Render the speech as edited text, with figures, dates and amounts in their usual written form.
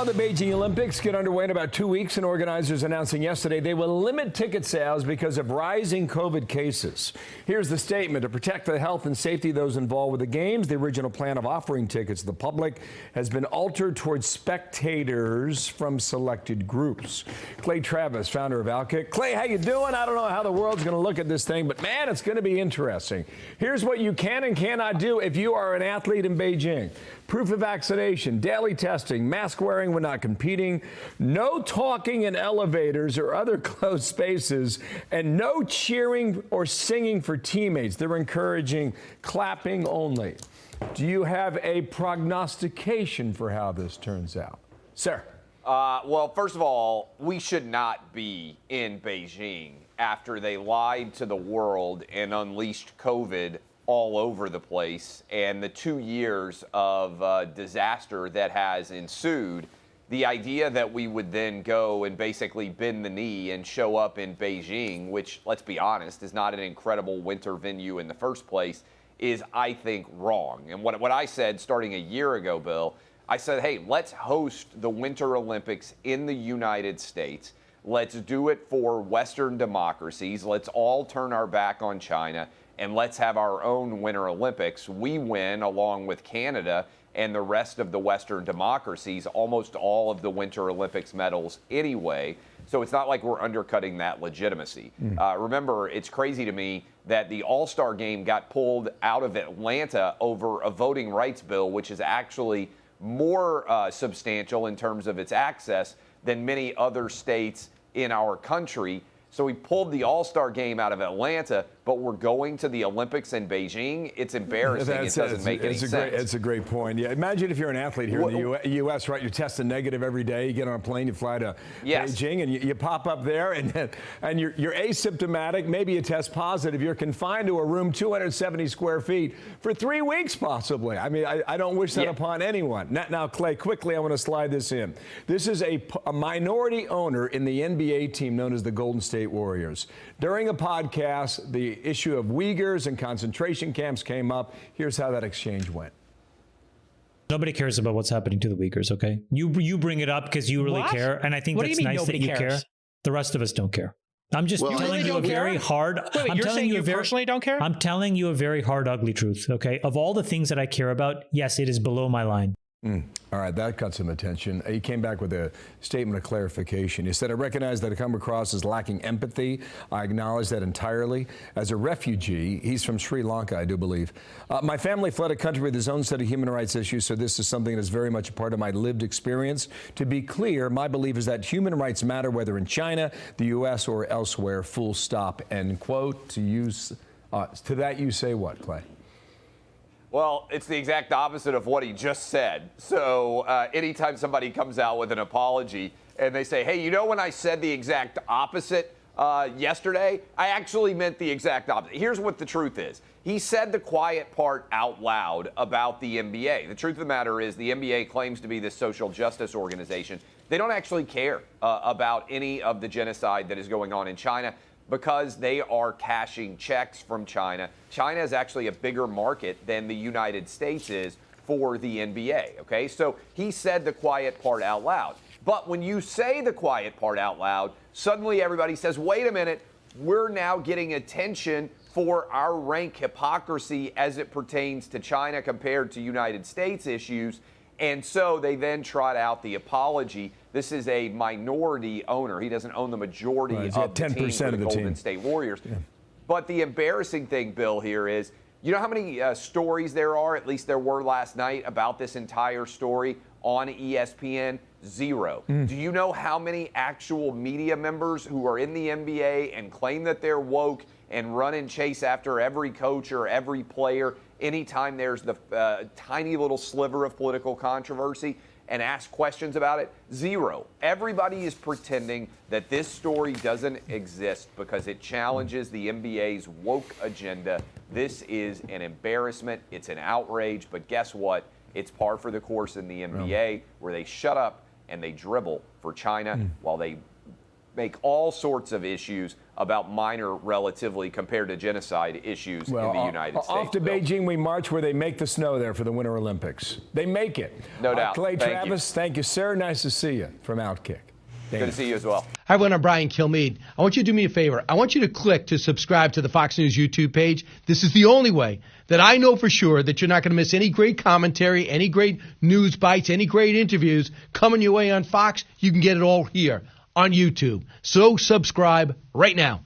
Well, the Beijing Olympics get underway in about 2 weeks, and organizers announcing yesterday they will limit ticket sales because of rising COVID cases. Here's the statement. To protect the health and safety of those involved with the games, the original plan of offering tickets to the public has been altered towards spectators from selected groups. Clay Travis, founder of OutKick. Clay, how you doing? I don't know how the world's going to look at this thing, but man, it's going to be interesting. Here's what you can and cannot do if you are an athlete in Beijing. Proof of vaccination, daily testing, mask wearing when not competing, no talking in elevators or other closed spaces, and no cheering or singing for teammates. They're encouraging clapping only. Do you have a prognostication for how this turns out? Sir. Well, first of all, we should not be in Beijing after they lied to the world and unleashed COVID all over the place, and the 2 years of disaster that has ensued. The idea that we would then go and basically bend the knee and show up in Beijing, which, let's be honest, is not an incredible winter venue in the first place, is, I think, wrong. And what I said starting a year ago, Bill, I said, hey, let's host the Winter Olympics in the United States. Let's do it for Western democracies. Let's all turn our back on China, and let's have our own Winter Olympics. We win, along with Canada and the rest of the Western democracies, almost all of the Winter Olympics medals anyway. So it's not like we're undercutting that legitimacy. Remember, it's crazy to me that the All-Star game got pulled out of Atlanta over a voting rights bill, which is actually more substantial in terms of its access than many other states in our country. So we pulled the All-Star game out of Atlanta, but we're going to the Olympics in Beijing. It's embarrassing. It doesn't make any sense. It's a great point. Yeah, imagine if you're an athlete here in the U.S., right? You're testing negative every day. You get on a plane, you fly to Beijing, and you pop up there, and you're asymptomatic. Maybe you test positive. You're confined to a room 270 square feet for 3 weeks, possibly. I mean, I don't wish that upon anyone. Now, Clay, quickly, I want to slide this in. This is a minority owner in the NBA team known as the Golden State Warriors. During a podcast, the issue of Uyghurs and concentration camps came up. Here's how that exchange went. Nobody cares about what's happening to the Uyghurs, okay? You bring it up because you really care, and I think that's nice that you care. The rest of us don't care. I'm just telling you a very hard... Wait, you're saying you personally don't care? I'm telling you a very hard, ugly truth, okay? Of all the things that I care about, yes, it is below my line. All right, that got some attention. He came back with a statement of clarification. He said, I recognize that I come across as lacking empathy. I acknowledge that entirely. As a refugee, he's from Sri Lanka, I do believe. My family fled a country with its own set of human rights issues, so this is something that is very much a part of my lived experience. To be clear, my belief is that human rights matter whether in China, the U.S., or elsewhere, full stop, end quote. To that you say what, Clay? Well, it's the exact opposite of what he just said. So anytime somebody comes out with an apology and they say, hey, you know when I said the exact opposite yesterday, I actually meant the exact opposite. Here's what the truth is. He said the quiet part out loud about the NBA. The truth of the matter is the NBA claims to be this social justice organization. They don't actually care about any of the genocide that is going on in China, because they are cashing checks from China. China is actually a bigger market than the United States is for the NBA, okay? So he said the quiet part out loud. But when you say the quiet part out loud, suddenly everybody says, wait a minute, we're now getting attention for our rank hypocrisy as it pertains to China compared to United States issues. And so they then trot out the apology. This is a minority owner. He doesn't own the majority of the team for the Golden State Warriors. Yeah. But the embarrassing thing, Bill, here is, you know how many stories there are, at least there were last night, about this entire story on ESPN? Zero. Do you know how many actual media members who are in the NBA and claim that they're woke and run and chase after every coach or every player anytime there's the tiny little sliver of political controversy and ask questions about it? Zero. Everybody is pretending that this story doesn't exist because it challenges the NBA's woke agenda. This is an embarrassment. It's an outrage. But guess what? It's par for the course in the NBA, where they shut up and they dribble for China while they make all sorts of issues about minor relatively compared to genocide issues in the United States. Off to Beijing we march, where they make the snow there for the Winter Olympics. They make it. No doubt. Clay Travis, thank you, sir. Nice to see you from OutKick. Good to see you as well. Hi, everyone. I'm Brian Kilmeade. I want you to do me a favor. I want you to click to subscribe to the Fox News YouTube page. This is the only way that I know for sure that you're not going to miss any great commentary, any great news bites, any great interviews coming your way on Fox. You can get it all here on YouTube. So subscribe right now.